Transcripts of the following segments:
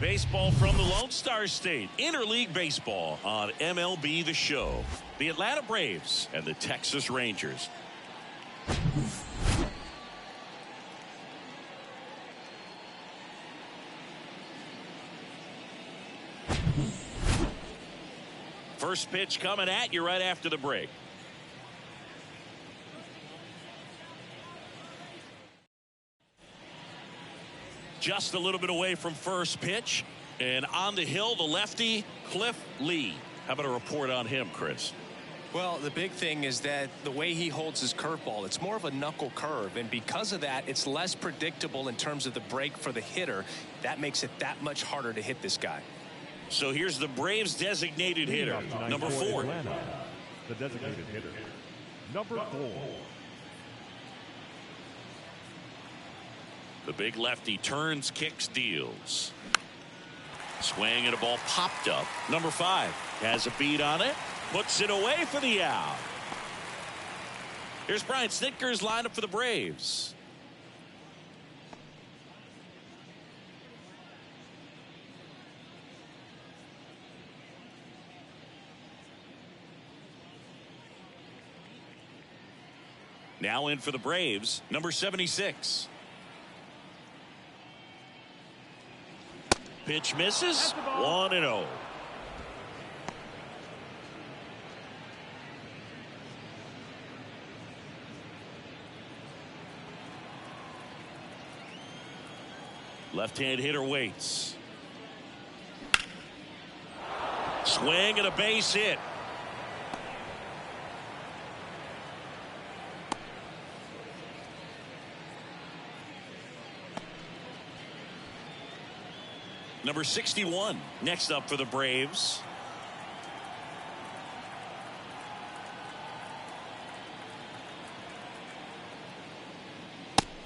Baseball from the Lone Star State. Interleague baseball on MLB The Show. The Atlanta Braves and the Texas Rangers. First pitch coming at you right after the break. Just a little bit away from first pitch. And on the hill, the lefty, Cliff Lee. How about a report on him, Chris? Well, the big thing is that the way he holds his curveball, it's more of a knuckle curve. And because of that, it's less predictable in terms of the break for the hitter. That makes it that much harder to hit this guy. So here's the Braves designated hitter, number 4. Atlanta, the designated hitter, number 4. The big lefty turns, kicks, deals. Swing and a ball popped up. Number 5 has a beat on it. Puts it away for the out. Here's Brian Snitker's lineup for the Braves. Now in for the Braves, number 76. Pitch misses. 1-0. Left-hand hitter waits. Swing and a base hit. Number 61 next up for the Braves.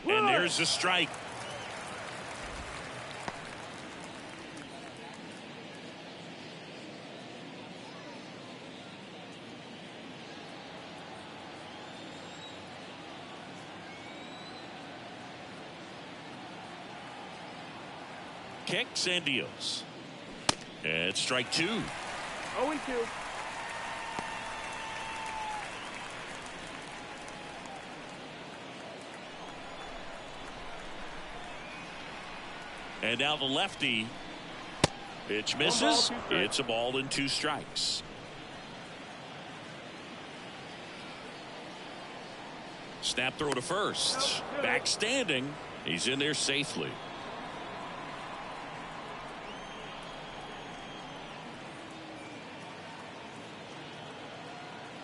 And there's a strike. Kicks and deals. And strike 2. 0-2. And now the lefty. Pitch misses. It's a ball and 2 strikes. Snap throw to first. Back standing. He's in there safely.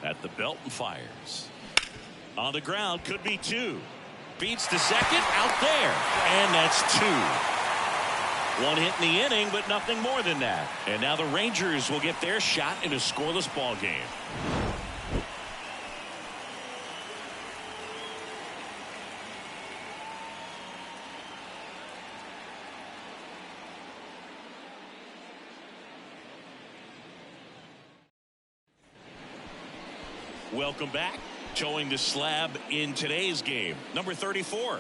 At the belt and fires. On the ground, could be 2. Beats to second, out there. And that's 2. 1 hit in the inning, but nothing more than that. And now the Rangers will get their shot in a scoreless ball game. Welcome back. Towing the slab in today's game, number 34.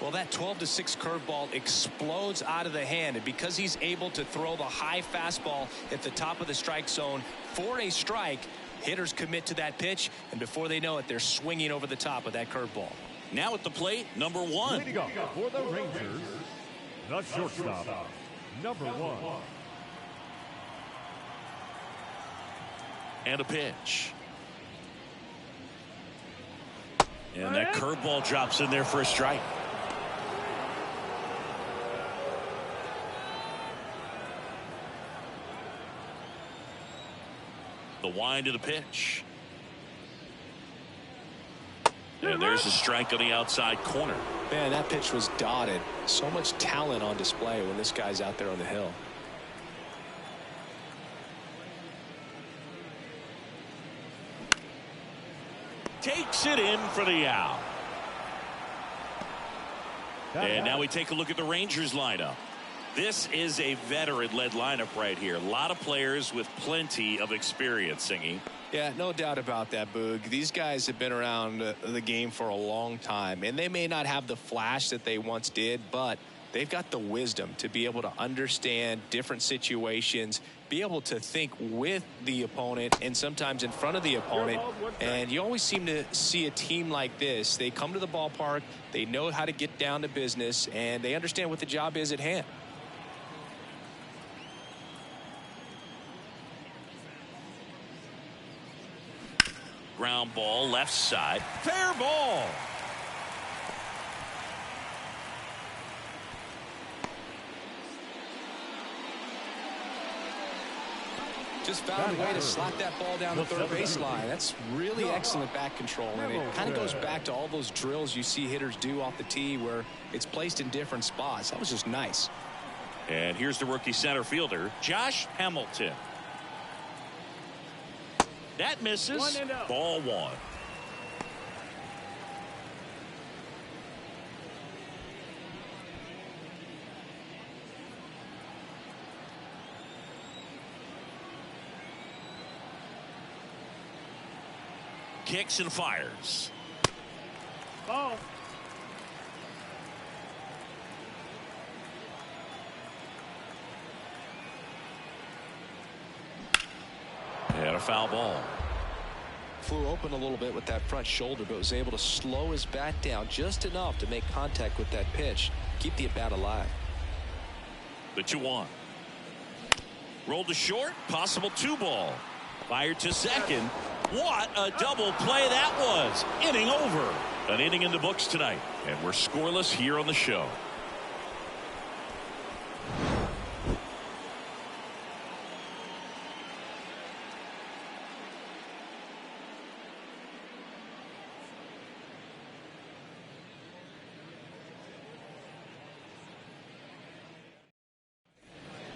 Well, that 12-6 curveball explodes out of the hand, and because he's able to throw the high fastball at the top of the strike zone for a strike, hitters commit to that pitch, and before they know it, they're swinging over the top of that curveball. Now at the plate, number 1. Leading up for the Rangers, the shortstop, number 1. And a pitch. And that curveball drops in there for a strike. The wind of the pitch. And there's a strike on the outside corner. Man, that pitch was dotted. So much talent on display when this guy's out there on the hill. Takes it in for the out. And now we take a look at the Rangers lineup. This is a veteran-led lineup right here. A lot of players with plenty of experience, Singy. Yeah, no doubt about that, Boog. These guys have been around the game for a long time, and they may not have the flash that they once did, but they've got the wisdom to be able to understand different situations, be able to think with the opponent and sometimes in front of the opponent. And you always seem to see a team like this. They come to the ballpark, they know how to get down to business, and they understand what the job is at hand. Ground ball left side. Fair ball. Just found a way to slap that ball down the third baseline. That's really excellent back control, and it kind of goes back to all those drills you see hitters do off the tee where it's placed in different spots. That was just nice. And here's the rookie center fielder, Josh Hamilton. That misses. Ball one. Kicks and fires. Ball. And a foul ball. Flew open a little bit with that front shoulder, but was able to slow his bat down just enough to make contact with that pitch. Keep the at-bat alive. The 2-1. Rolled to short. Possible 2-ball. Fired to second. What a double play that was. Inning over. An inning in the books tonight. And we're scoreless here on the show.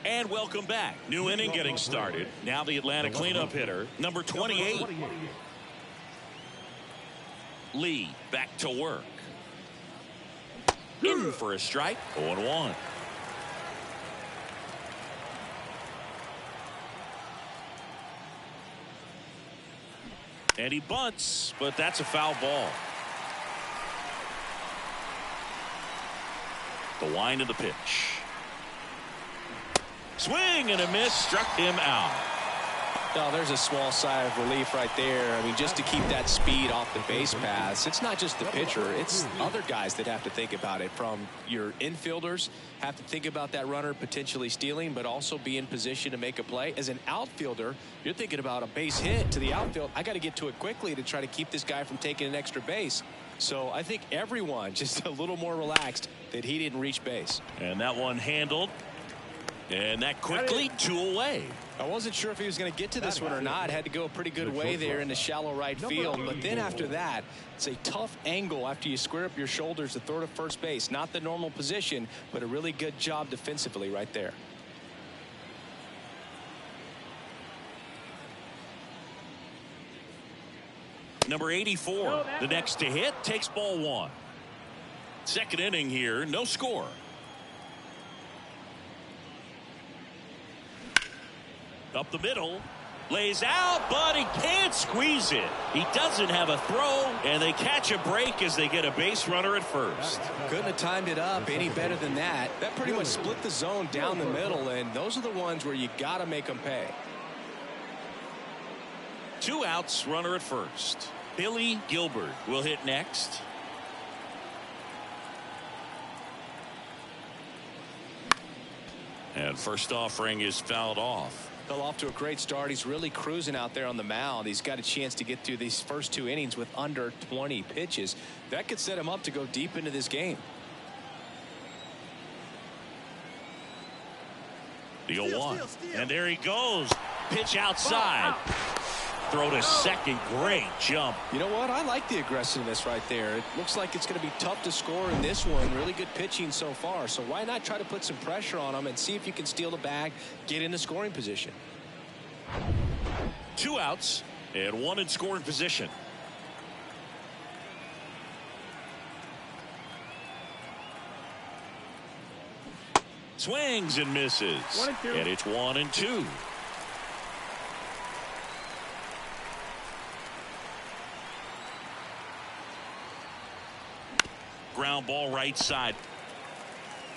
And welcome back. New inning getting started. Now the Atlanta cleanup hitter, number 28. Lee back to work. In for a strike. 0-1. And he bunts, but that's a foul ball. The wind of the pitch. Swing and a miss, struck him out. Oh, there's a small sigh of relief right there. I mean, just to keep that speed off the base paths. It's not just the pitcher, it's other guys that have to think about it. From your infielders have to think about that runner potentially stealing, but also be in position to make a play. As an outfielder, you're thinking about a base hit to the outfield. I got to get to it quickly to try to keep this guy from taking an extra base. So I think everyone just a little more relaxed that he didn't reach base. And that one handled. And that quickly, 2 away. I wasn't sure if he was going to get to this one or not. Had to go a pretty good way there in the shallow right field. But then after that, it's a tough angle after you square up your shoulders to throw to first base. Not the normal position, but a really good job defensively right there. Number 84, the next to hit, takes ball 1. Second inning here, no score. Up the middle, lays out, but he can't squeeze it. He doesn't have a throw, and they catch a break as they get a base runner at first. Couldn't have timed it up any better than that. That pretty much split the zone down the middle, and those are the ones where you got to make them pay. 2 outs, runner at first. Billy Gilbert will hit next. And first offering is fouled off. Fell off to a great start. He's really cruising out there on the mound. He's got a chance to get through these first 2 innings with under 20 pitches. That could set him up to go deep into this game. The 0-1. And there he goes. Pitch outside. Throw to second. Great jump. You know what? I like the aggressiveness right there. It looks like it's going to be tough to score in this one. Really good pitching so far. So why not try to put some pressure on him and see if you can steal the bag, get into scoring position. 2 outs and 1 in scoring position. Swings and misses. 1-2. And it's 1-2. Ground ball right side.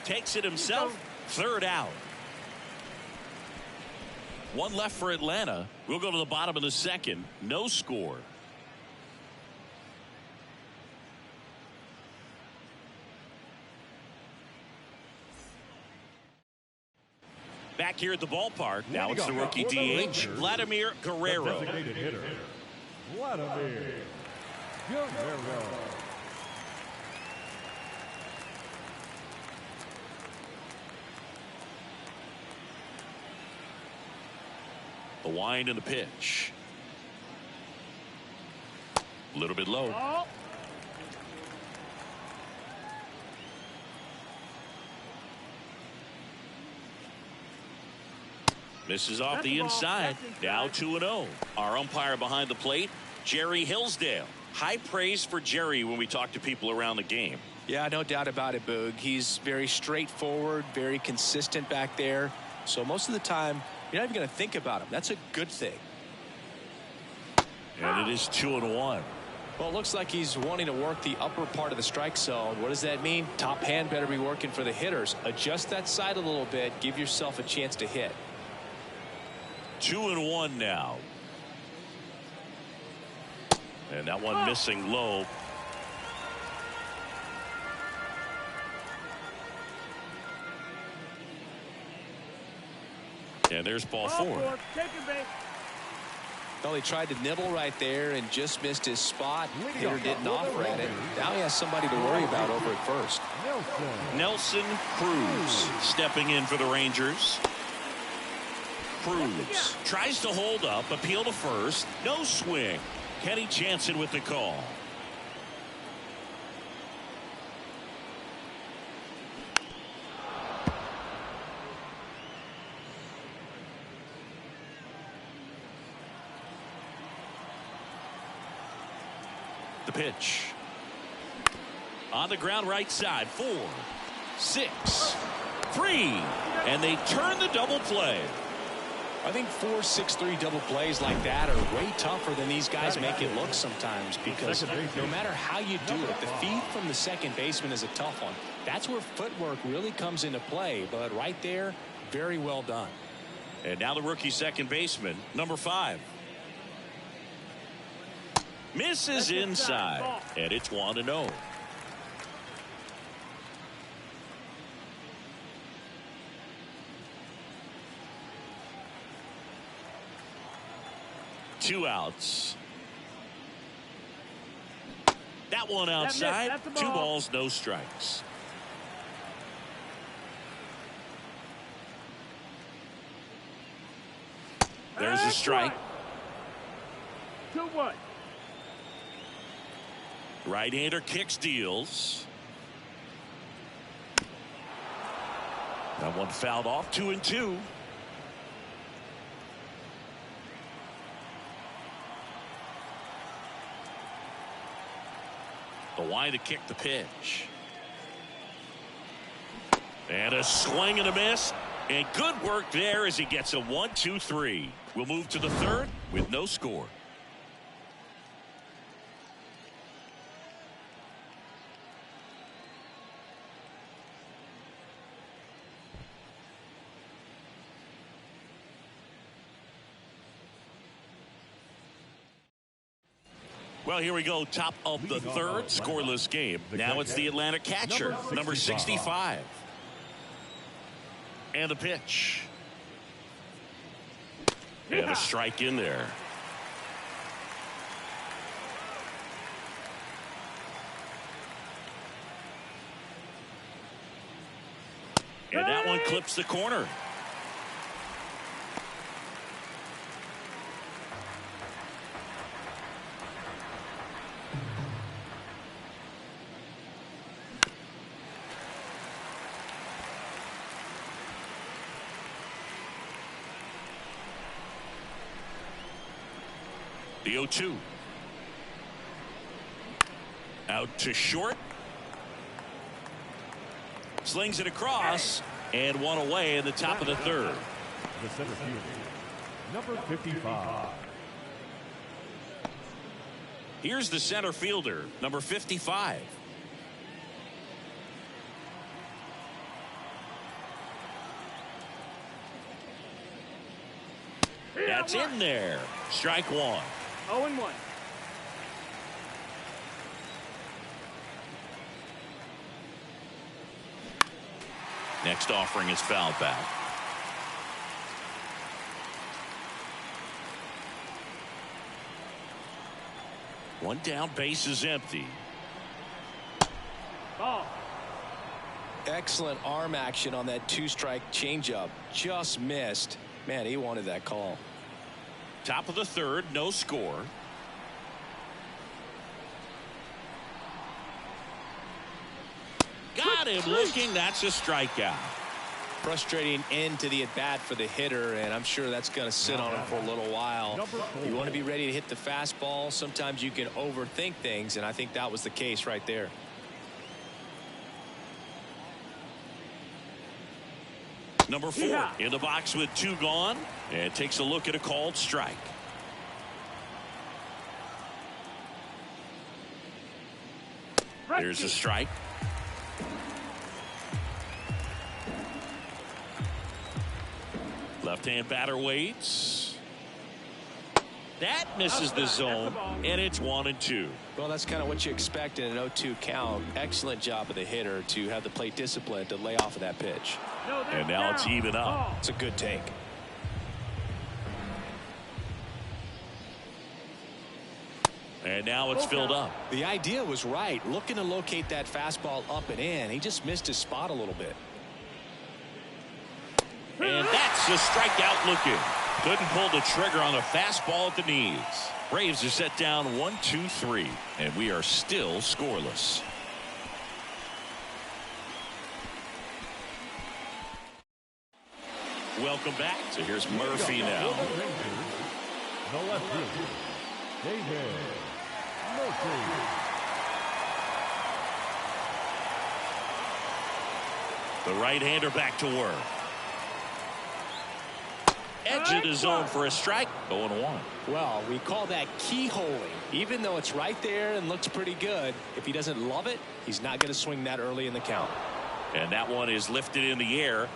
takes it himself. Third out. One left for Atlanta. We'll go to the bottom of the second. No score. Back here at the ballpark. Now it's the rookie DH, Vladimir Guerrero. Designated hitter, Vladimir Guerrero. The wind and the pitch. A little bit low. Misses off the inside. Now 2-0. Our umpire behind the plate, Jerry Hillsdale. High praise for Jerry when we talk to people around the game. Yeah, no doubt about it, Boog. He's very straightforward, very consistent back there. So most of the time, you're not even going to think about him. That's a good thing. And it is 2-1. Well, it looks like he's wanting to work the upper part of the strike zone. What does that mean? Top hand better be working for the hitters. Adjust that side a little bit. Give yourself a chance to hit. 2-1 now. And that one missing low. And there's ball four. Well, he tried to nibble right there and just missed his spot. Hitter didn't offer at it. Now he has somebody to worry about over at first. Nelson Cruz stepping in for the Rangers. Cruz tries to hold up, appeal to first. No swing. Kenny Jansen with the call. The pitch. On the ground right side. 4, 6, 3. And they turn the double play. I think 4-6-3 double plays like that are way tougher than these guys make it look sometimes, because no matter how you do it, the feed from the second baseman is a tough one. That's where footwork really comes into play. But right there, very well done. And now the rookie second baseman, number 5. Misses inside, and it's 1-0. Two outs. That one outside. 2 balls, no strikes. There's a strike. 2-1. Right-hander kicks, deals. That one fouled off. 2-2. The wind to kick, the pitch. And a swing and a miss. And good work there as he gets a 1-2-3. We'll move to the third with no score. Well, here we go. Top of the third, scoreless game. Now it's the Atlanta catcher, number 65. And the pitch. And a strike in there. And that one clips the corner. The 0-2. Out to short. Slings it across. And one away in the top of the third. The center fielder, number 55. Here's the center fielder, number 55. That's in there. Strike one. 0-1. Next offering is fouled back. One down, base is empty. Ball. Excellent arm action on that two-strike changeup. Just missed. Man, he wanted that call. Top of the third, no score. Got him looking. That's a strikeout. Frustrating end to the at-bat for the hitter, and I'm sure that's going to sit on him for a little while. You want to be ready to hit the fastball. Sometimes you can overthink things, and I think that was the case right there. Number 4 in the box with 2 gone, and takes a look at a called strike. There's a strike. Left-hand batter waits. That misses the zone, and it's 1-2. Well, that's kind of what you expect in an 0-2 count. Excellent job of the hitter to have the plate discipline to lay off of that pitch. And now it's even up. It's a good take. And now it's filled up. The idea was right. Looking to locate that fastball up and in. He just missed his spot a little bit. And that's a strikeout looking. Couldn't pull the trigger on the fastball at the knees. Braves are set down 1-2-3, and we are still scoreless. Welcome back. So here's Murphy now. The left fielder, David Murphy. The right-hander back to work. Edge of the zone for a strike. 0-1. Well, we call that keyholing. Even though it's right there and looks pretty good, if he doesn't love it, he's not going to swing that early in the count. And that one is lifted in the air.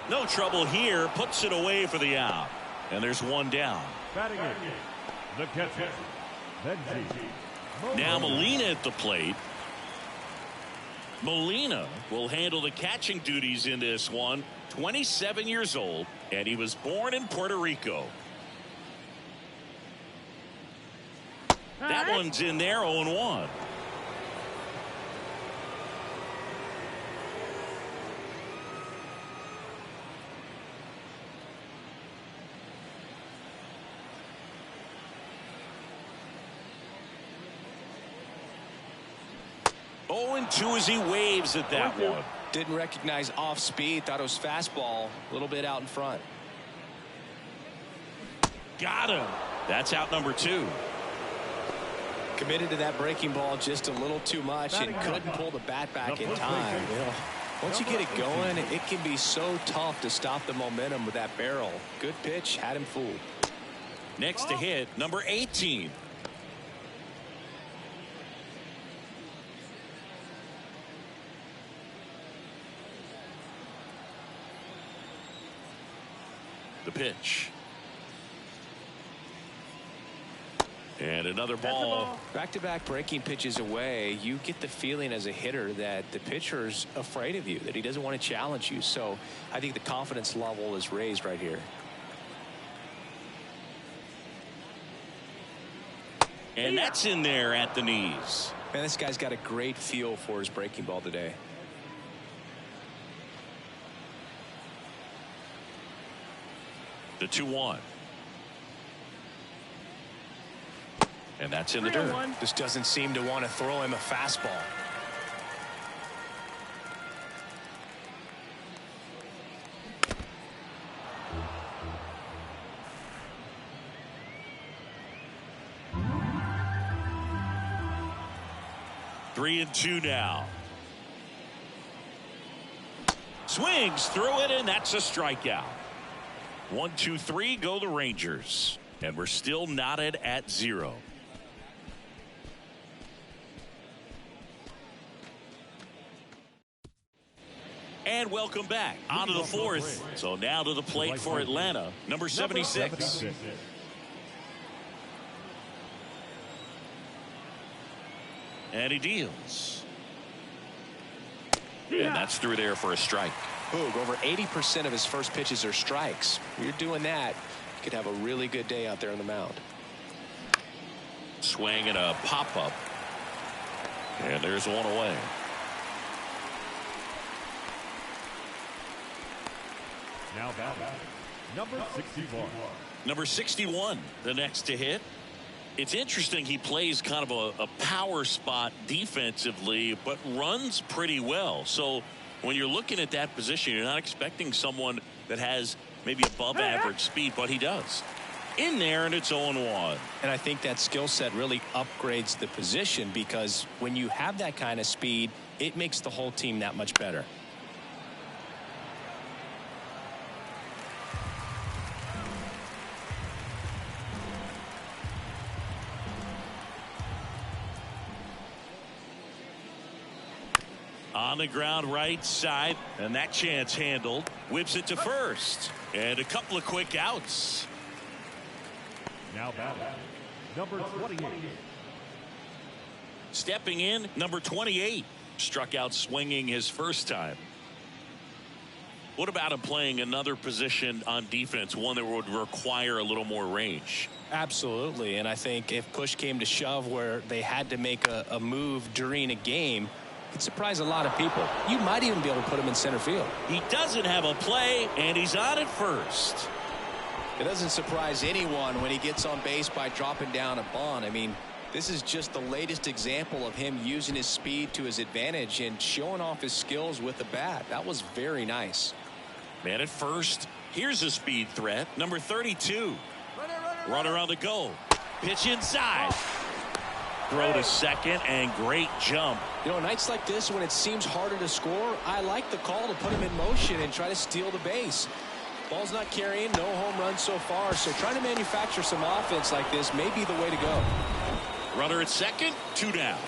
No trouble here. Puts it away for the out. And there's one down. Batting it, the catcher, Benji. Now Molina at the plate. Molina will handle the catching duties in this one. 27 years old, and he was born in Puerto Rico. That one's in there. 0-1. Two as he waves at that one. Didn't recognize off speed. Thought it was fastball. A little bit out in front. Got him. That's out number 2. Committed to that breaking ball just a little too much and couldn't pull the bat back in time. You know, once you get it going, it can be so tough to stop the momentum with that barrel. Good pitch. Had him fooled. Next to hit, number 18. The pitch. And another ball. Back-to-back breaking pitches away, you get the feeling as a hitter that the pitcher's afraid of you, that he doesn't want to challenge you. So I think the confidence level is raised right here. And that's in there at the knees. Man, this guy's got a great feel for his breaking ball today. The 2-1. And that's in the dirt. Just doesn't seem to want to throw him a fastball. Three and 2 now. Swings through it, and that's a strikeout. 1-2-3 go the Rangers, and we're still knotted at 0. And welcome back onto the fourth. So now to the plate for Atlanta, number 76. And he deals. And that's through there for a strike. Boog, over 80% of his first pitches are strikes. When you're doing that, you could have a really good day out there on the mound. Swing and a pop-up. And there's one away. Now batting, number 61. Number 61, the next to hit. It's interesting, he plays kind of a power spot defensively, but runs pretty well. So when you're looking at that position, you're not expecting someone that has maybe above average speed, but he does. In there, and it's 0-1. And I think that skill set really upgrades the position, because when you have that kind of speed, it makes the whole team that much better. On the ground right side, and that chance handled. Whips it to first, and a couple of quick outs. Now batting, number 28. Stepping in, number 28. Struck out swinging his first time. What about him playing another position on defense, one that would require a little more range? Absolutely, and I think if push came to shove where they had to make a move during a game, it'd surprise a lot of people. You might even be able to put him in center field. He doesn't have a play, and he's on at first. It doesn't surprise anyone when he gets on base by dropping down a bunt. I mean, this is just the latest example of him using his speed to his advantage and showing off his skills with the bat. That was very nice. Man at first. Here's a speed threat. Number 32. Runner on the go. Pitch inside. Throw to second, and great jump. You know, nights like this when it seems harder to score, I like the call to put him in motion and try to steal the base. Ball's not carrying, no home runs so far, so trying to manufacture some offense like this may be the way to go. Runner at second, 2 down.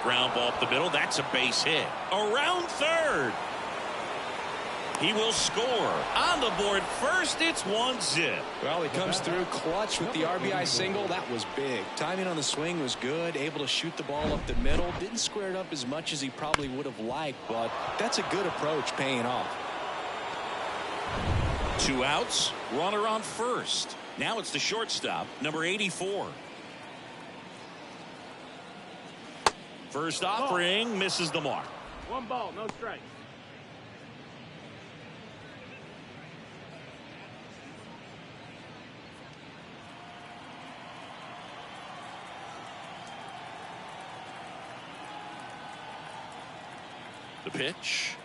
Ground ball up the middle, that's a base hit. Around third. He will score. On the board first, it's 1-0. Well, he comes through clutch with the RBI single. That was big. Timing on the swing was good. Able to shoot the ball up the middle. Didn't square it up as much as he probably would have liked, but that's a good approach paying off. 2 outs. Runner on first. Now it's the shortstop, number 84. First offering misses the mark. 1 ball, no strikes. The pitch.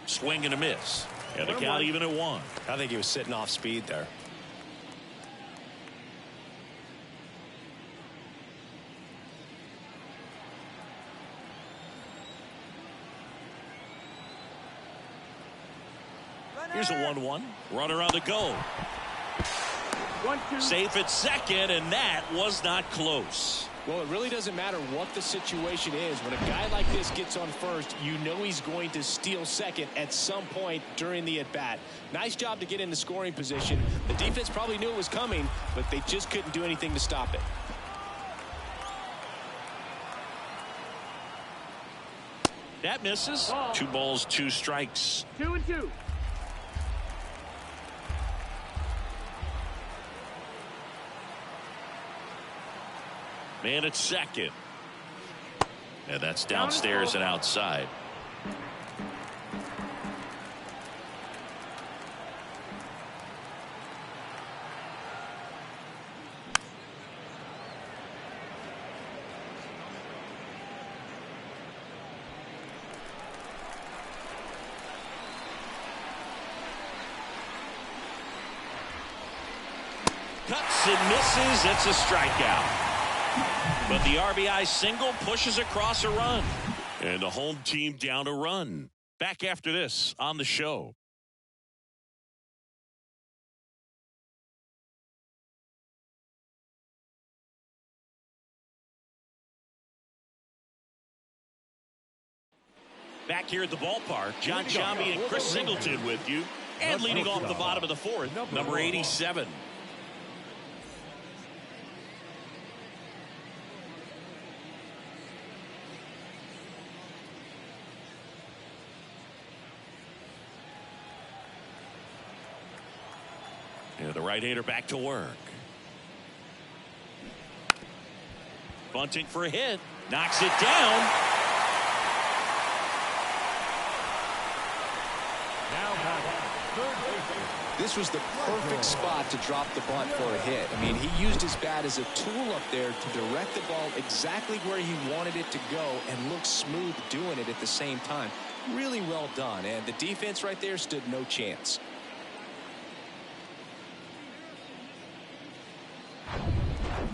Swing and a miss. And the count even at 1. I think he was sitting off speed there. Here's a 1-1. Runner on the go. 1-2. Safe at second, and that was not close. Well, it really doesn't matter what the situation is. When a guy like this gets on first, you know he's going to steal second at some point during the at-bat. Nice job to get in the scoring position. The defense probably knew it was coming, but they just couldn't do anything to stop it. That misses. 2 balls, 2 strikes. 2-2. Man at second. And that's downstairs and outside. Cuts and misses. It's a strikeout. But the RBI single pushes across a run. And the home team down a run. Back after this on the show. Back here at the ballpark, John Sciambi and Chris Singleton with you. And leading off the bottom of the fourth, number 87. Yeah, the right-hander back to work. Bunting for a hit. Knocks it down. This was the perfect spot to drop the bunt for a hit. I mean, he used his bat as a tool up there to direct the ball exactly where he wanted it to go and look smooth doing it at the same time. Really well done. And the defense right there stood no chance.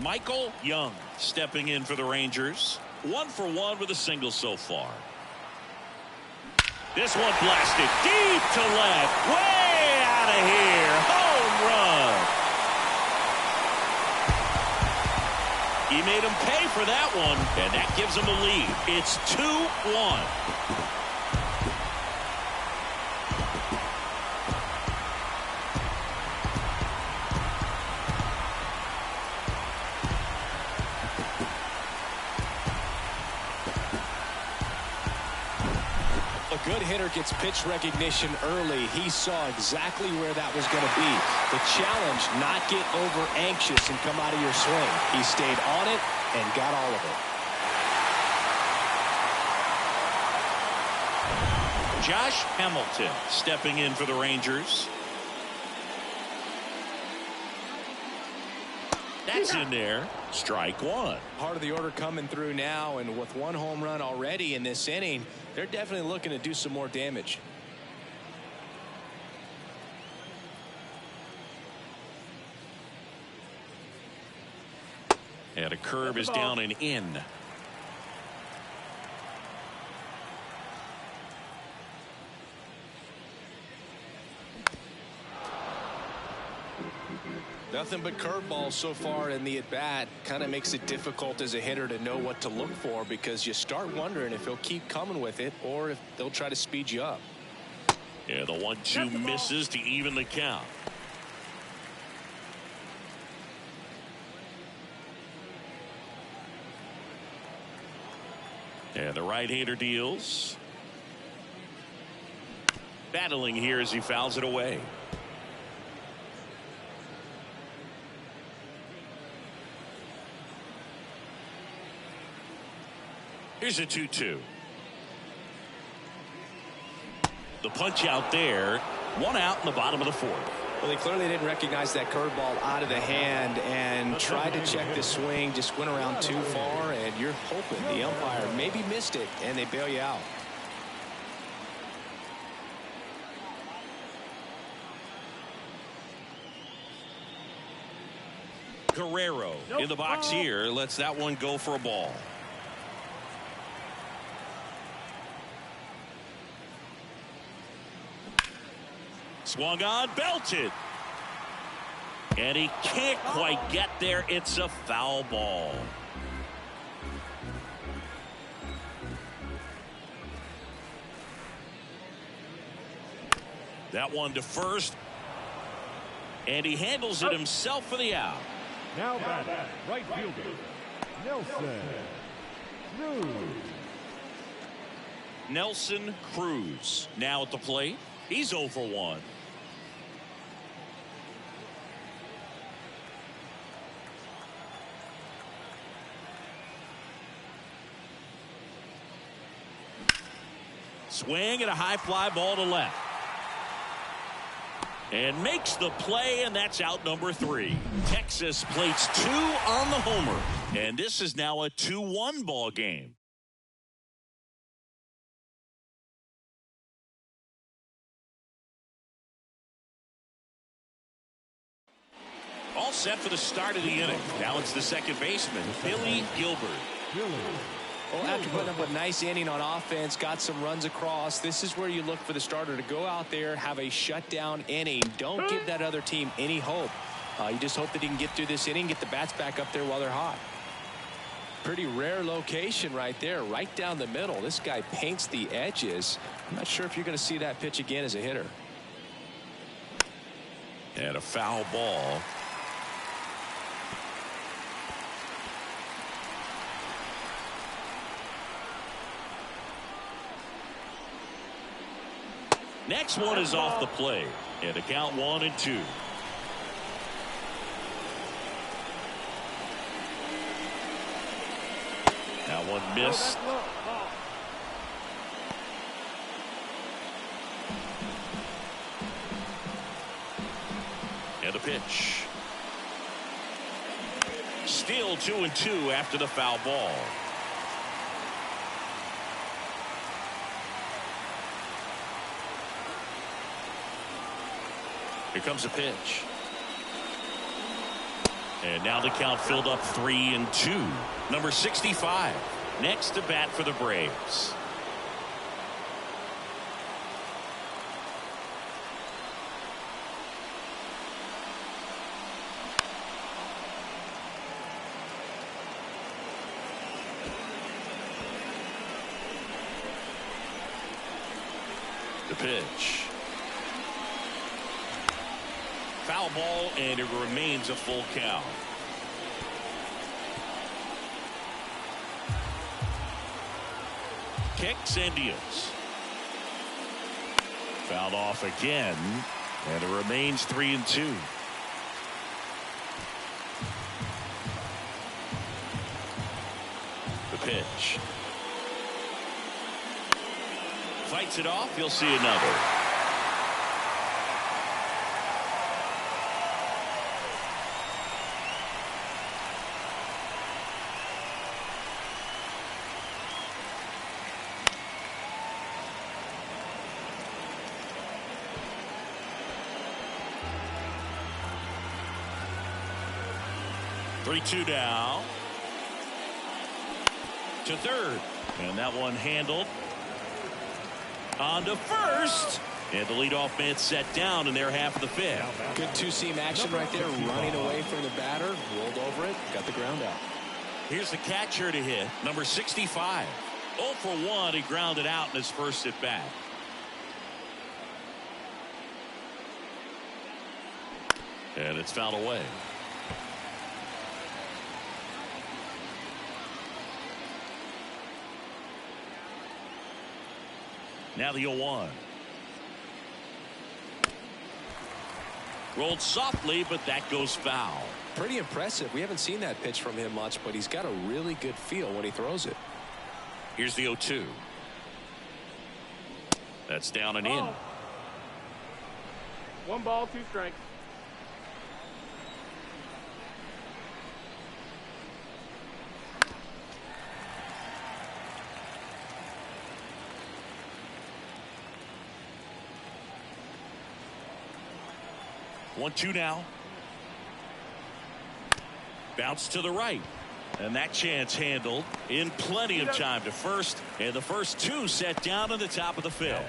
Michael Young stepping in for the Rangers. 1 for 1 with a single so far. This one blasted deep to left. Way out of here. Home run. He made him pay for that one, and that gives him a lead. It's 2-1. Good hitter gets pitch recognition early. He saw exactly where that was going to be. The challenge, not get over anxious and come out of your swing. He stayed on it and got all of it. Josh Hamilton stepping in for the Rangers. That's in there. Strike one. Part of the order coming through now, and with 1 home run already in this inning, they're definitely looking to do some more damage. And a curve is down and in. Nothing but curveballs so far in the at-bat. Kind of makes it difficult as a hitter to know what to look for, because you start wondering if he'll keep coming with it or if they'll try to speed you up. Yeah, the 1-2 misses to even the count. And the right-hander deals. Battling here as he fouls it away. Here's a 2-2. The punch out there. 1 out in the bottom of the fourth. Well, they clearly didn't recognize that curveball out of the hand and tried to check the swing. Just went around too far, and you're hoping the umpire maybe missed it, and they bail you out. Guerrero in the box here. Lets that one go for a ball. Swung on, belted. And he can't quite get there. It's a foul ball. That one to first. And he handles it himself for the out. Now batting, right fielder, Nelson Cruz. Nelson Cruz now at the plate. He's 0 for 1. Swing and a high fly ball to left. And makes the play, and that's out number 3. Texas plates 2 on the homer. And this is now a 2-1 ball game. All set for the start of the inning. Now it's the second baseman, Billy Gilbert. Well, after putting up a nice inning on offense, got some runs across, this is where you look for the starter to go out there, have a shutdown inning. Don't give that other team any hope. You just hope that he can get through this inning, get the bats back up there while they're hot. Pretty rare location right there, right down the middle. This guy paints the edges. I'm not sure if you're going to see that pitch again as a hitter. And a foul ball. Next one is off the plate. And a count 1-2. That one missed. And a pitch. Still 2-2 after the foul ball. Here comes a pitch. And now the count filled up 3-2. Number 65 next to bat for the Braves. The pitch. Foul ball, and it remains a full count. Kicks and deals. Fouled off again, and it remains 3-2. The pitch. Fights it off. You'll see another. Three-two now to third, and that one handled. On to first, and the leadoff man set down in their half of the fifth. Good two-seam action right there, running away from the batter, rolled over it, got the ground out. Here's the catcher to hit, number 65. 0 for 1, he grounded out in his first at bat. And it's fouled away. Now the 0-1. Rolled softly, but that goes foul. Pretty impressive. We haven't seen that pitch from him much, but he's got a really good feel when he throws it. Here's the 0-2. That's down and in. 1 ball, 2 strikes. One-two now. Bounce to the right. And that chance handled in plenty of time to first. And the first 2 set down in the top of the fifth.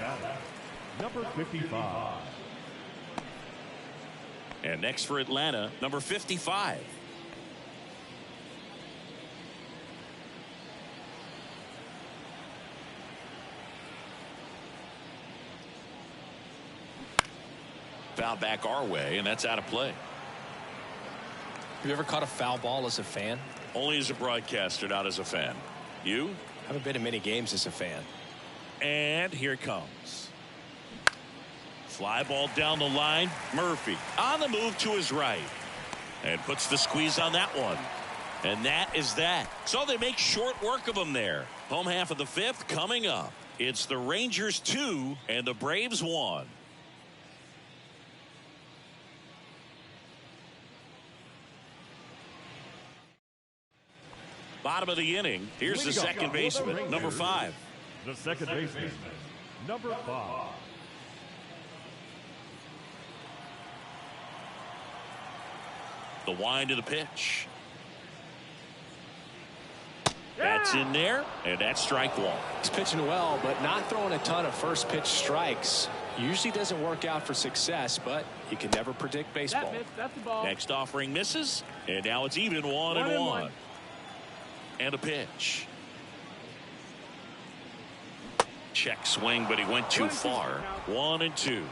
Number 55. And next for Atlanta, number 55. Foul back our way, and that's out of play. Have you ever caught a foul ball as a fan? Only as a broadcaster, not as a fan. You? Haven't been in many games as a fan. And here it comes. Fly ball down the line. Murphy on the move to his right. And puts the squeeze on that one. And that is that. So they make short work of them there. Home half of the fifth coming up. It's the Rangers 2 and the Braves 1. Bottom of the inning. Here's the second baseman, number 5. The second baseman, number 5. The wind of the pitch. That's in there, and that's strike 1. He's pitching well, but not throwing a ton of first pitch strikes. Usually doesn't work out for success, but you can never predict baseball. That's the ball. Next offering misses, and now it's even 1-1. And a pitch. Check swing, but he went too far. 1-2.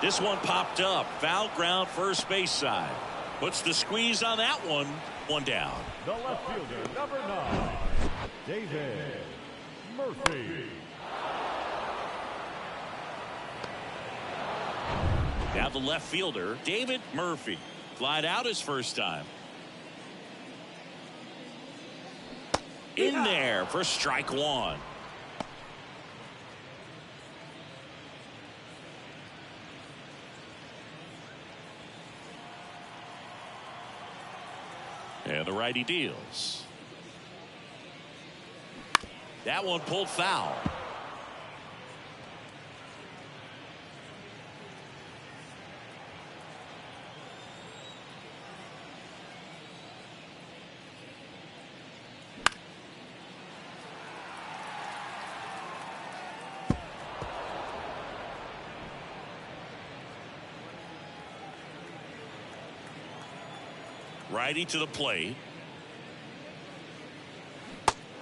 This one popped up. Foul ground, first base side. Puts the squeeze on that one. One down. The left fielder, number 9, David Murphy. Now the left fielder, David Murphy. Flied out his first time. In there for strike one. And the righty deals. That one pulled foul. Righty to the plate.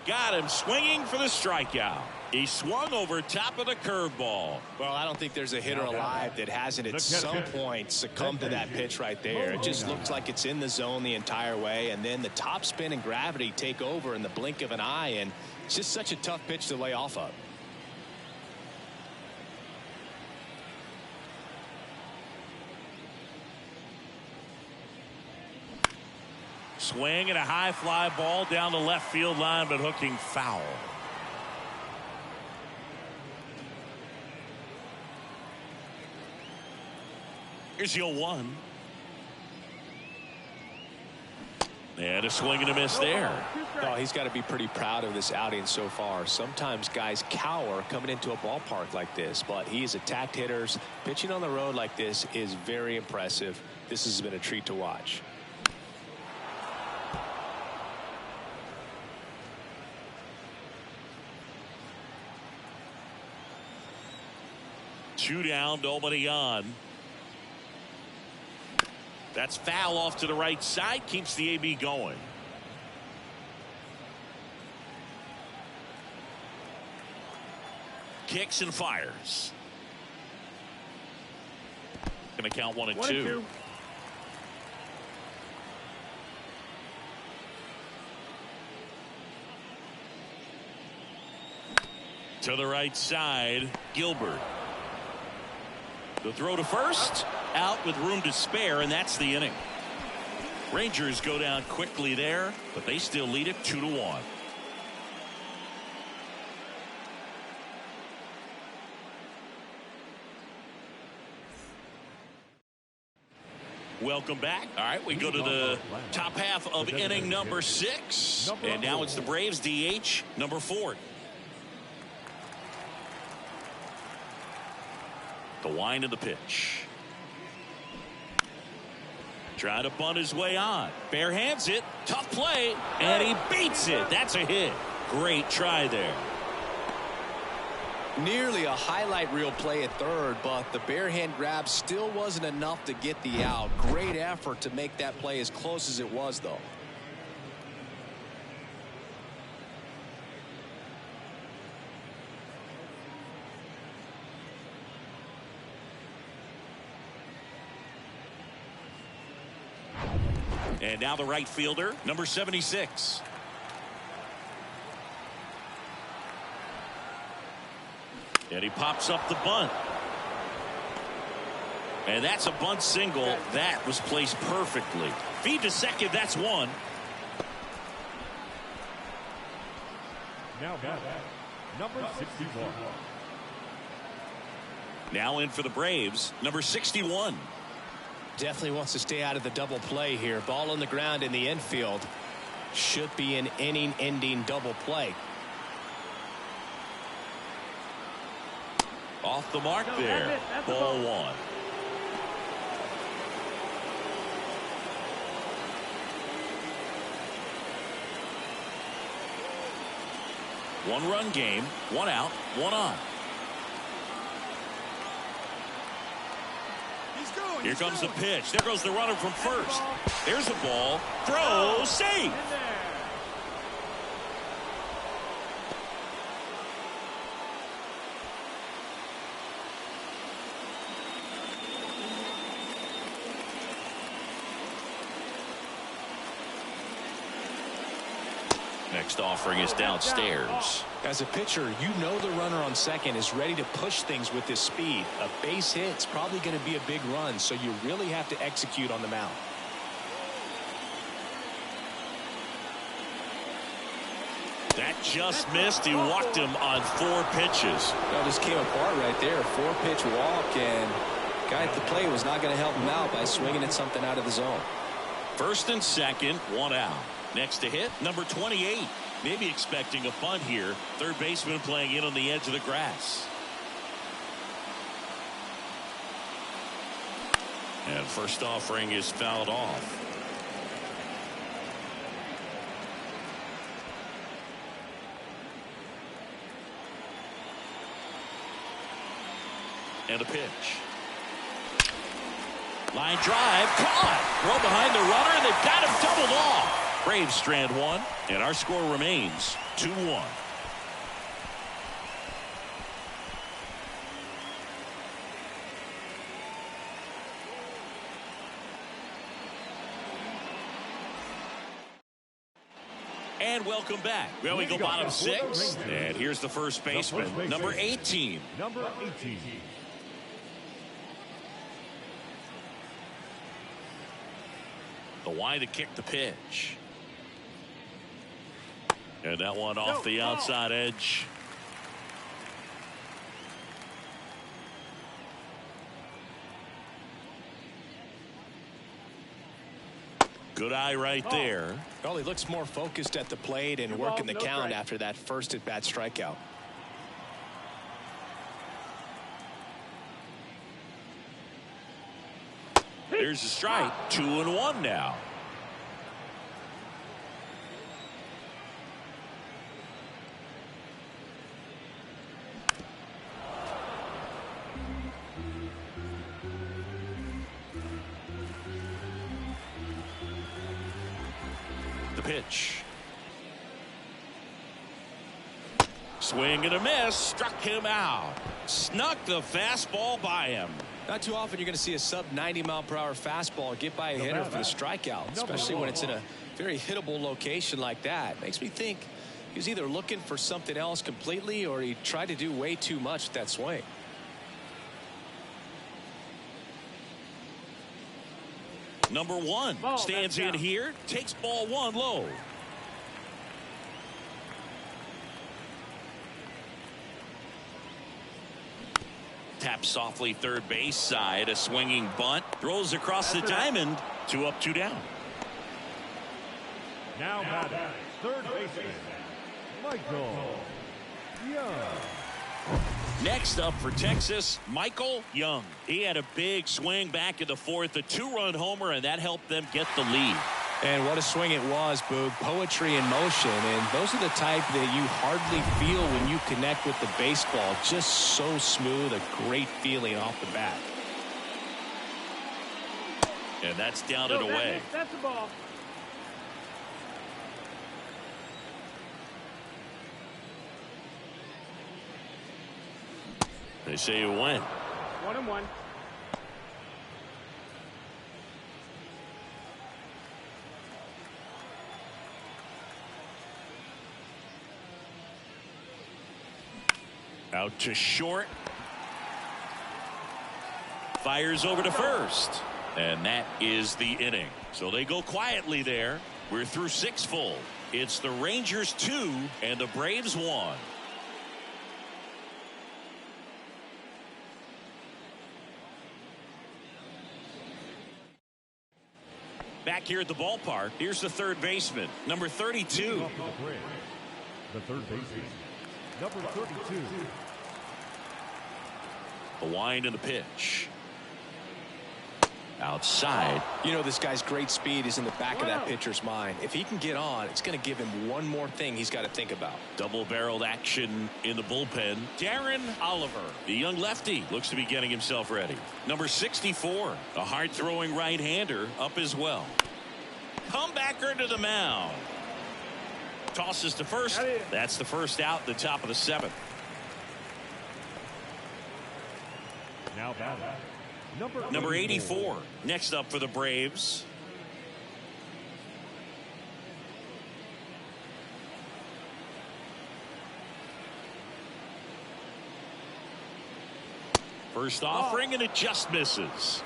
Got him swinging for the strikeout. He swung over top of the curveball. Well, I don't think there's a hitter alive that hasn't at some point succumbed to that pitch right there. It just looks like it's in the zone the entire way, and then the top spin and gravity take over in the blink of an eye, and it's just such a tough pitch to lay off of. Swing and a high fly ball down the left field line, but hooking foul. Here's your one. And a swing and a miss there. Oh, he's got to be pretty proud of this outing so far. Sometimes guys cower coming into a ballpark like this, but he's attacked hitters. Pitching on the road like this is very impressive. This has been a treat to watch. Two down, nobody on. That's foul off to the right side. Keeps the AB going. Kicks and fires. Going to count 1-2. To the right side, Gilbert. The throw to first, out with room to spare, and that's the inning. Rangers go down quickly there, but they still lead it 2-1. Welcome back. All right, we go to the top half of inning number 6, and now it's the Braves DH number 4. The wind of the pitch. Trying to bunt his way on. Bare hands it. Tough play. And he beats it. That's a hit. Great try there. Nearly a highlight reel play at third, but the bare hand grab still wasn't enough to get the out. Great effort to make that play as close as it was, though. And now the right fielder, number 76. And he pops up the bunt. And that's a bunt single. That was placed perfectly. Feed to second, that's one. Now back, number 61. Now in for the Braves, number 61. Definitely wants to stay out of the double play here. Ball on the ground in the infield. Should be an inning-ending double play. Off the mark there. Ball one. One-run game, one out, one on. Here comes the pitch. There goes the runner from first. There's the ball. Throw, safe. Next offering is downstairs. As a pitcher, you know the runner on second is ready to push things with his speed. A base hit's probably going to be a big run, so you really have to execute on the mound. That just missed. He walked him on 4 pitches. Well, this came apart right there. 4-pitch walk, and guy at the plate was not going to help him out by swinging at something out of the zone. First and second, one out. Next to hit, number 28. Maybe expecting a bunt here. Third baseman playing in on the edge of the grass. And first offering is fouled off. And a pitch. Line drive, caught. Throw behind the runner, and they've got him doubled off. Braves strand one, and our score remains 2-1. And welcome back. Well, we go bottom 6, and here's the first baseman, number 18. Number 18. The wide to kick the pitch. And that one off the outside edge. Good eye right there. Well, he looks more focused at the plate and working the count after that first at-bat strikeout. There's a strike. 2-1 now. The pitch. Swing and a miss. Struck him out. Snuck the fastball by him. Not too often you're going to see a sub-90-mile-per-hour fastball get by a hitter for the strikeout, especially when it's in a very hittable location like that. Makes me think he was either looking for something else completely or he tried to do way too much with that swing. Number 1 stands in here, takes ball 1 low. Taps softly third base side, a swinging bunt, throws across the diamond. 2 up, 2 down. Now batting, third baseman, Michael Young. Next up for Texas, Michael Young. He had a big swing back in the 4th, a 2-run homer, and that helped them get the lead. And what a swing it was, Boog. Poetry in motion, and those are the type that you hardly feel when you connect with the baseball. Just so smooth, a great feeling off the bat. And that's down and away. That's the ball. They say you win. 1-1. Out to short. Fires over to first. And that is the inning. So they go quietly there. We're through 6 full. It's the Rangers 2 and the Braves 1. Back here at the ballpark, here's the third baseman, number 32. The third baseman, number 32. The wind and the pitch. outside. You know, this guy's great speed is in the back of that pitcher's mind. If he can get on, it's going to give him one more thing he's got to think about. Double-barreled action in the bullpen. Darren Oliver, the young lefty, looks to be getting himself ready. Number 64, a hard-throwing right-hander, up as well. Comebacker to the mound. Tosses to first. That's the first out at the top of the 7th. Now batting. Number 84, next up for the Braves. First offering, and it just misses.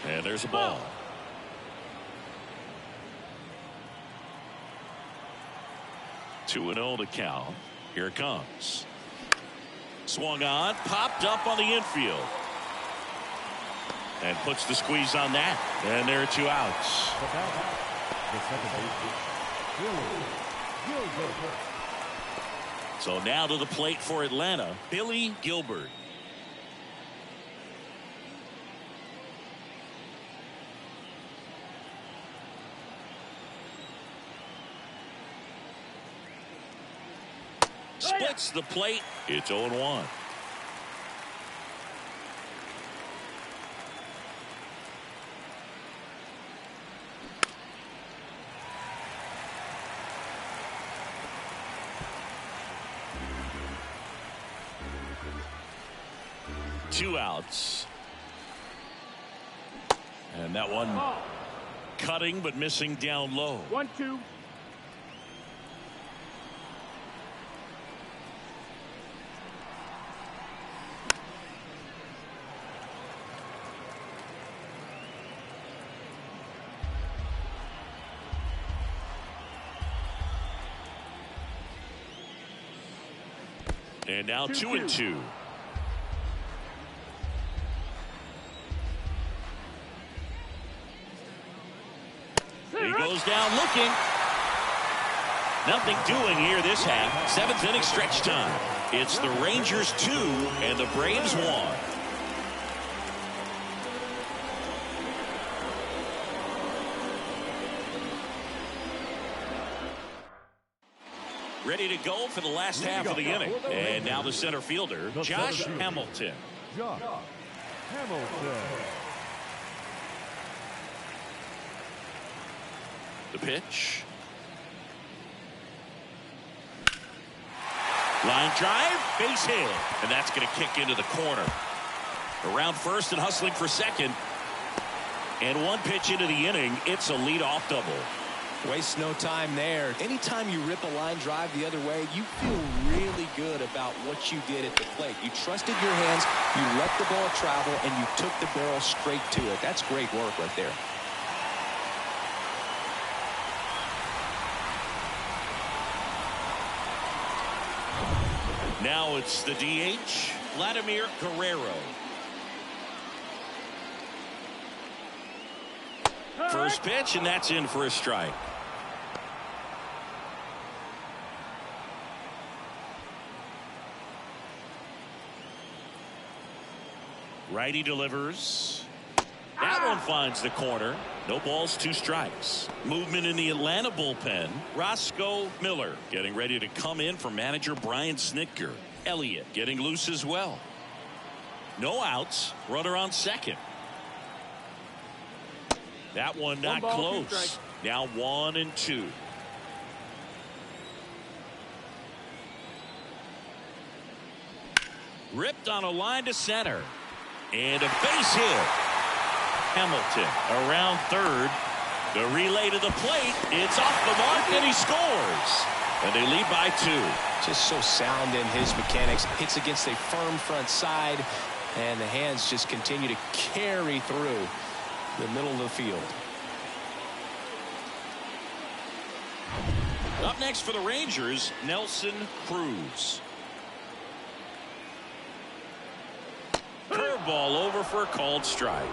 And there's a ball. Two and 0 to count. Here it comes. Swung on, popped up on the infield. And puts the squeeze on that. And there are 2 outs. So now to the plate for Atlanta, Billy Gilbert. Splits the plate. It's 0-1. Two outs. And that one cutting but missing down low. 1-2. And now 2-2. He goes down looking. Nothing doing here this half. 7th inning stretch time. It's the Rangers 2 and the Braves 1. Ready to go for the last half of the inning. And now the center fielder, Josh Hamilton. Josh Hamilton. The pitch. Line drive, base hit. And that's going to kick into the corner. Around first and hustling for second. And one pitch into the inning, it's a leadoff double. Waste no time there. Anytime you rip a line drive the other way, you feel really good about what you did at the plate. You trusted your hands, you let the ball travel, and you took the barrel straight to it. That's great work right there. Now it's the DH, Vladimir Guerrero. First pitch, and that's in for a strike. Righty delivers. That one finds the corner. No balls, 2 strikes. Movement in the Atlanta bullpen. Roscoe Miller getting ready to come in for manager Brian Snitker. Elliott getting loose as well. No outs. Runner on second. That one not close. Now 1-2. Ripped on a line to center. And a base hit. Hamilton around third. The relay to the plate. It's off the mark, and he scores. And they lead by 2. Just so sound in his mechanics. Hits against a firm front side, and the hands just continue to carry through the middle of the field. Up next for the Rangers, Nelson Cruz. Curveball over for a called strike.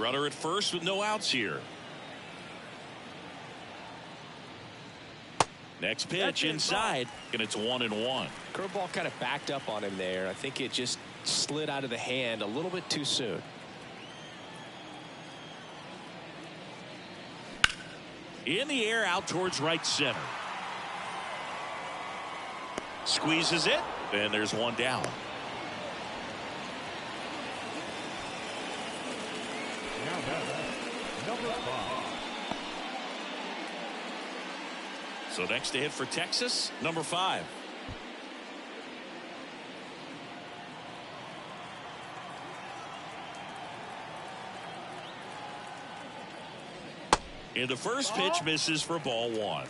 Runner at first with no outs here. Next pitch inside, and it's 1-1. Curveball kind of backed up on him there. I think it just slid out of the hand a little bit too soon. In the air, out towards right center. Squeezes it, and there's one down. Now that's number 5. So next to hit for Texas, number 5. And the first pitch misses for ball 1.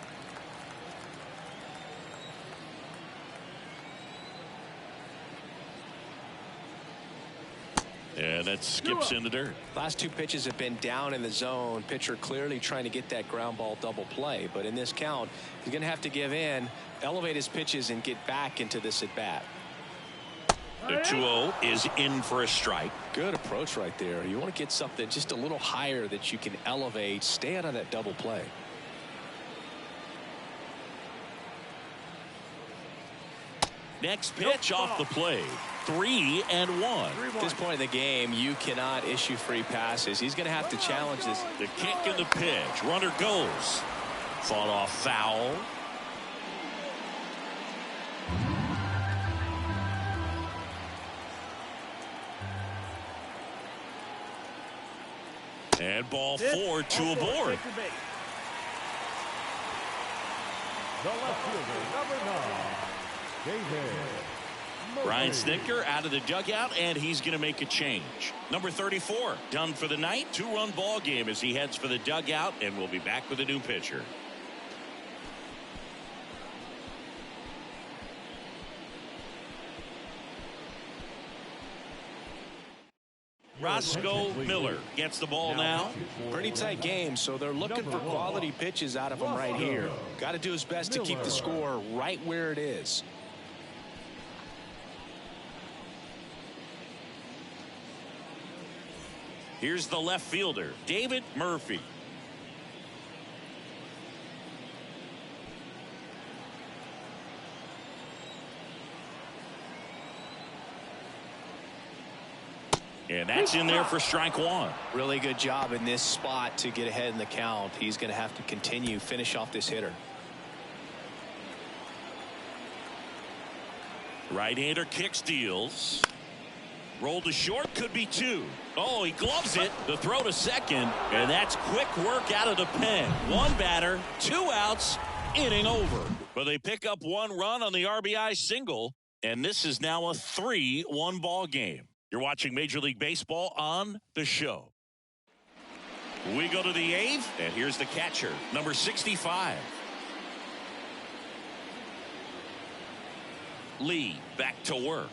And that skips in the dirt. Last 2 pitches have been down in the zone. Pitcher clearly trying to get that ground ball double play. But in this count, he's going to have to give in, elevate his pitches, and get back into this at bat. The 2-0 is in for a strike. Good approach right there. You want to get something just a little higher that you can elevate, stay out of that double play. Next pitch off the plate. 3-1. At this point in the game, you cannot issue free passes. He's going to have to challenge this. The kick and the pitch. Runner goes. Fought off foul. And ball 4, 2 aboard. The left fielder, number 9, David Brian Snitker out of the dugout, and he's going to make a change. Number 34 done for the night. 2-run ball game as he heads for the dugout, and we'll be back with a new pitcher. Roscoe Miller gets the ball now. Pretty tight game, so they're looking for quality pitches out of him right here. Got to do his best to keep the score right where it is. Here's the left fielder, David Murphy. And that's in there for strike 1. Really good job in this spot to get ahead in the count. He's going to have to continue, finish off this hitter. Right-hander kicks, deals. Rolled to short, could be 2. Oh, he gloves it. The throw to second, and that's quick work out of the pen. 1 batter, 2 outs, inning over. But they pick up 1 run on the RBI single, and this is now a 3-1 ball game. You're watching Major League Baseball on The Show. We go to the 8th, and here's the catcher, number 65. Lee back to work.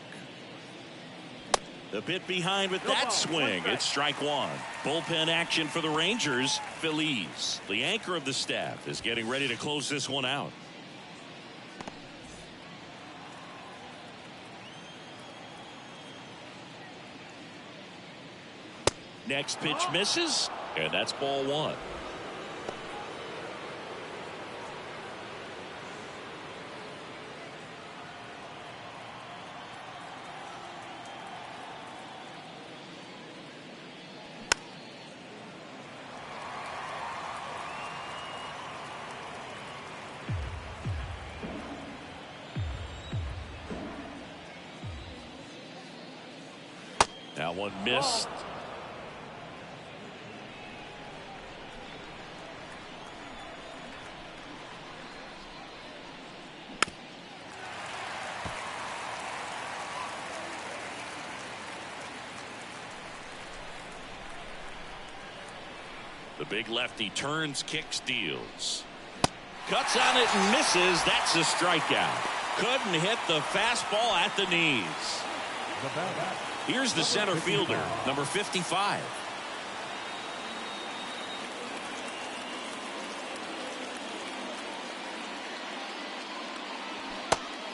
The bit behind with that swing. It's strike 1. Bullpen action for the Rangers. Feliz, the anchor of the staff, is getting ready to close this one out. Next pitch misses, and that's ball 1. That one missed. The big lefty turns, kicks, deals. Cuts on it and misses. That's a strikeout. Couldn't hit the fastball at the knees. Here's the center fielder, number 55.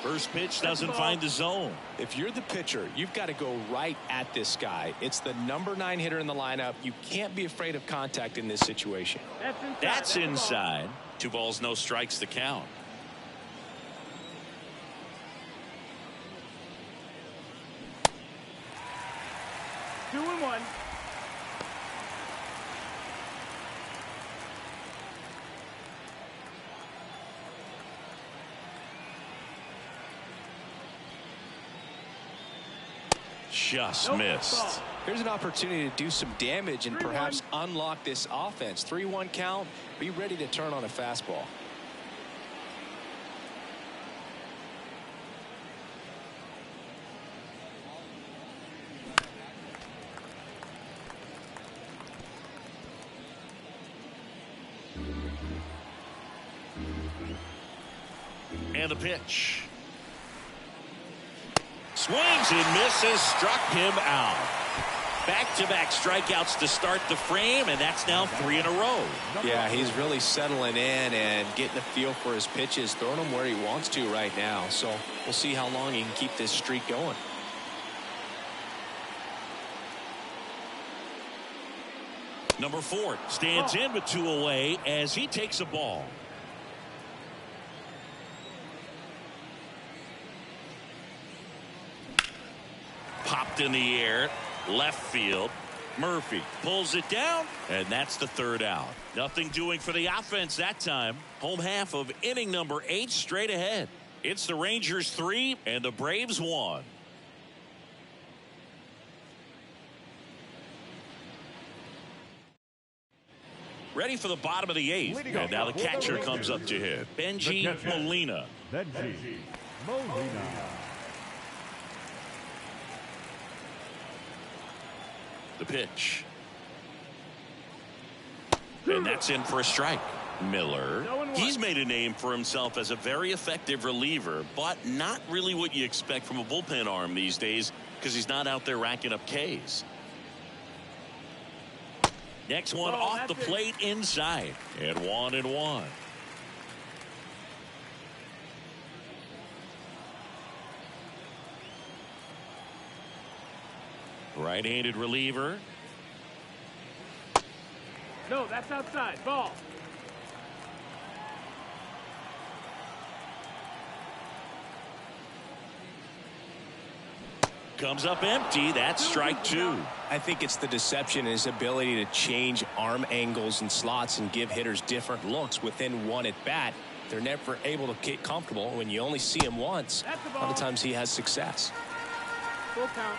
First pitch doesn't find the zone. If you're the pitcher, you've got to go right at this guy. It's the number 9 hitter in the lineup. You can't be afraid of contact in this situation. That's inside. 2 balls, no strikes to count. Two and one. Just missed. Here's an opportunity to do some damage and perhaps unlock this offense. 3-1 count. Be ready to turn on a fastball. And the pitch. Swings and misses, struck him out. Back-to-back strikeouts to start the frame, and that's now 3 in a row. Yeah, he's really settling in and getting a feel for his pitches, throwing them where he wants to right now. So we'll see how long he can keep this streak going. Number 4 stands in with 2 away as he takes a ball. Popped in the air, left field. Murphy pulls it down, and that's the 3rd out. Nothing doing for the offense that time. Home half of inning number 8 straight ahead. It's the Rangers 3 and the Braves 1. Ready for the bottom of the 8th. And now the catcher comes up to hit. Benji Molina. Benji Molina. The pitch. And that's in for a strike. Miller. He's made a name for himself as a very effective reliever, but not really what you expect from a bullpen arm these days because he's not out there racking up Ks. Next one off the plate inside. And 1-1. Right-handed reliever. No, that's outside. Ball. Comes up empty. That's strike 2. I think it's the deception, his ability to change arm angles and slots and give hitters different looks within one at bat. They're never able to get comfortable. When you only see him once, a lot of times he has success. Full count.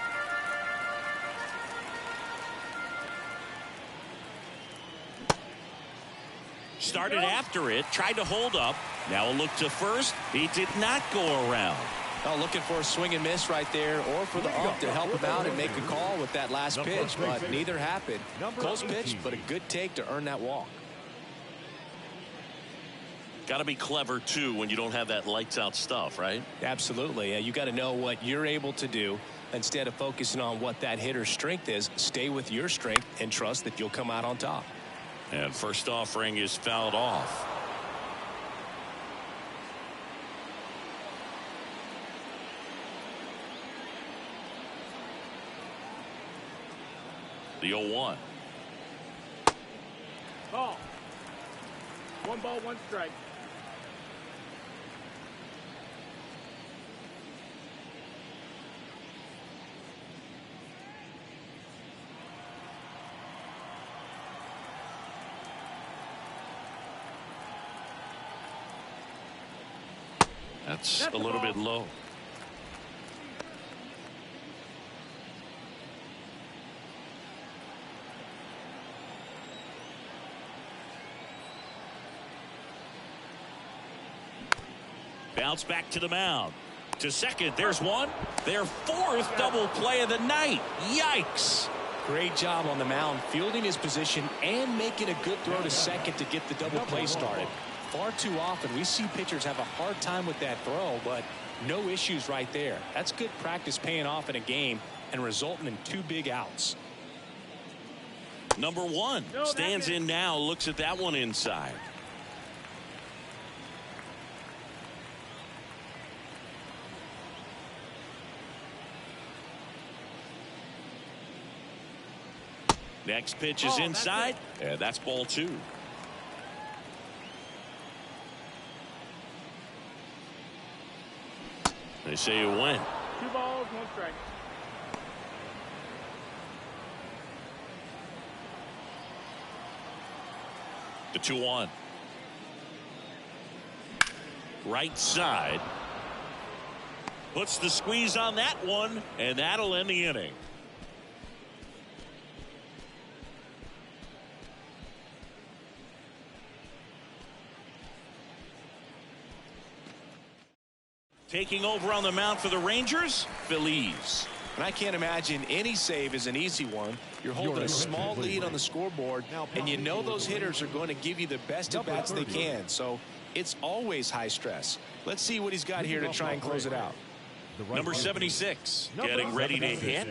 Started after it, tried to hold up. Now a look to first. He did not go around. Oh, looking for a swing and miss right there, or for the ump to help him out and make a call with that last pitch, but neither happened. Close pitch, but a good take to earn that walk. Got to be clever, too, when you don't have that lights-out stuff, right? Absolutely. You got to know what you're able to do. Instead of focusing on what that hitter's strength is, stay with your strength and trust that you'll come out on top. And first offering is fouled off. The 0-1. Ball. 1 ball, 1 strike. That's a little bit low. Bounce back to the mound. To second, there's one. Their 4th double play of the night. Yikes. Great job on the mound, fielding his position and making a good throw to second to get the double play started. Far too often we see pitchers have a hard time with that throw, but no issues right there. That's good practice paying off in a game and resulting in 2 big outs. Number 1 stands in now, looks at that one inside. Next pitch is inside, and that's ball 2. They say you win. 2 balls, 1 strike. The 2-1. Right side. Puts the squeeze on that one, and that'll end the inning. Taking over on the mound for the Rangers, Feliz. And I can't imagine any save is an easy one. You're holding a small lead on the scoreboard, and you know those hitters are going to give you the best at bats they can. So it's always high stress. Let's see what he's got here to try and close it out. Number 76 getting ready to hit.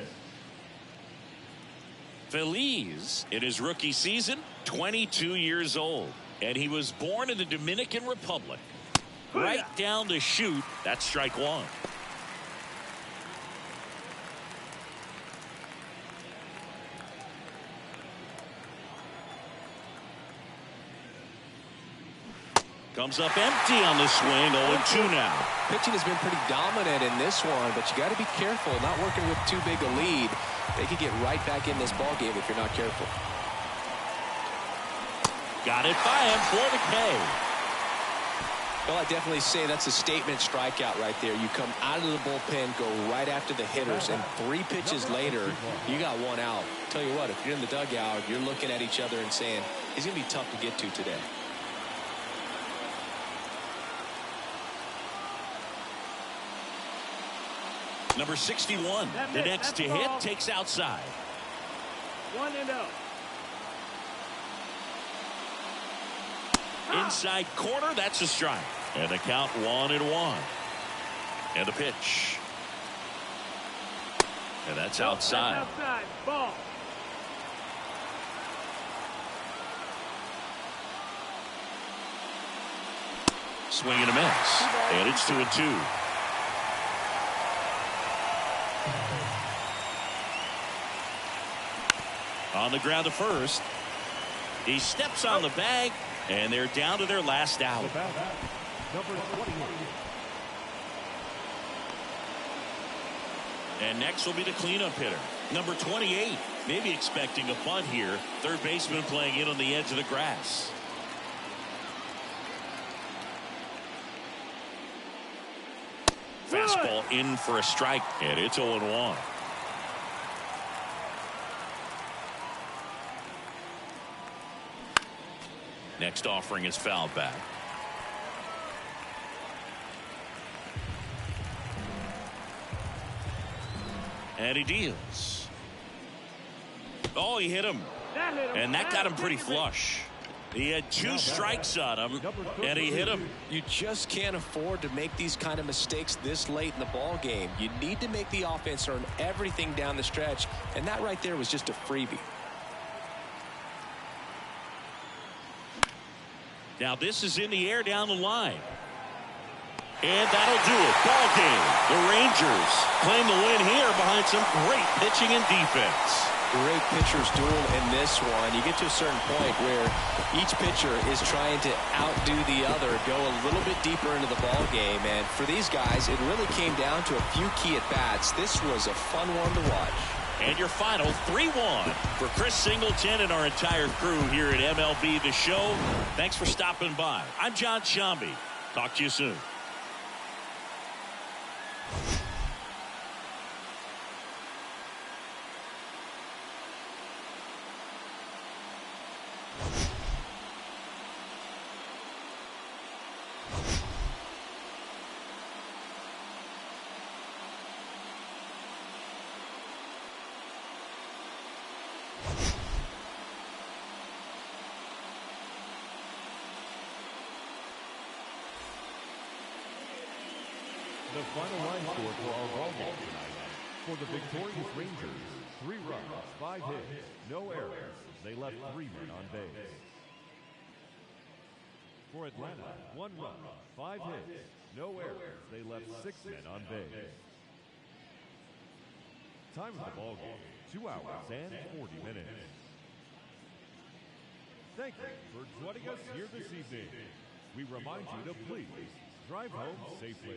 Feliz in his rookie season, 22 years old, and he was born in the Dominican Republic. Right down to shoot. That's strike 1. Comes up empty on the swing. 0-2 now. Pitching has been pretty dominant in this one, but you got to be careful not working with too big a lead. They could get right back in this ball game if you're not careful. Got it by him for the K. Well, I definitely say that's a statement strikeout right there. You come out of the bullpen, go right after the hitters, and 3 pitches later, you got 1 out. Tell you what, if you're in the dugout, you're looking at each other and saying, he's going to be tough to get to today. Number 61, the next to hit, takes outside. 1-0. Inside corner, that's a strike. And the count 1-1. And the pitch. And that's outside. That's outside. Ball. Swing and a miss. And it's 2-2. On the ground to first. He steps on the bag, and they're down to their last out. Number 28. And next will be the cleanup hitter. Number 28. Maybe expecting a bunt here. Third baseman playing in on the edge of the grass. Fastball in for a strike, and it's 0-1. Next offering is fouled back. And he deals. Oh, he hit him. And that got him pretty flush. He had 2 strikes on him, and he hit him. You just can't afford to make these kind of mistakes this late in the ball game. You need to make the offense earn everything down the stretch, and that right there was just a freebie. Now this is in the air down the line. And that'll do it. Ball game. The Rangers claim the win here behind some great pitching and defense. Great pitchers duel in this one. You get to a certain point where each pitcher is trying to outdo the other, go a little bit deeper into the ball game. And for these guys, it really came down to a few key at-bats. This was a fun one to watch. And your final 3-1 for Chris Singleton and our entire crew here at MLB The Show. Thanks for stopping by. I'm John Sciambi. Talk to you soon. The final line score for our ball game tonight. For the victorious Rangers, 3 runs, 5 hits, no errors. They left 3 men on base. For Atlanta, 1 run, 5 hits, no errors. They left 6 men on base. Time of the ball game, 2 hours and 40 minutes. Thank you for joining us here this evening. We remind you to please drive home safely.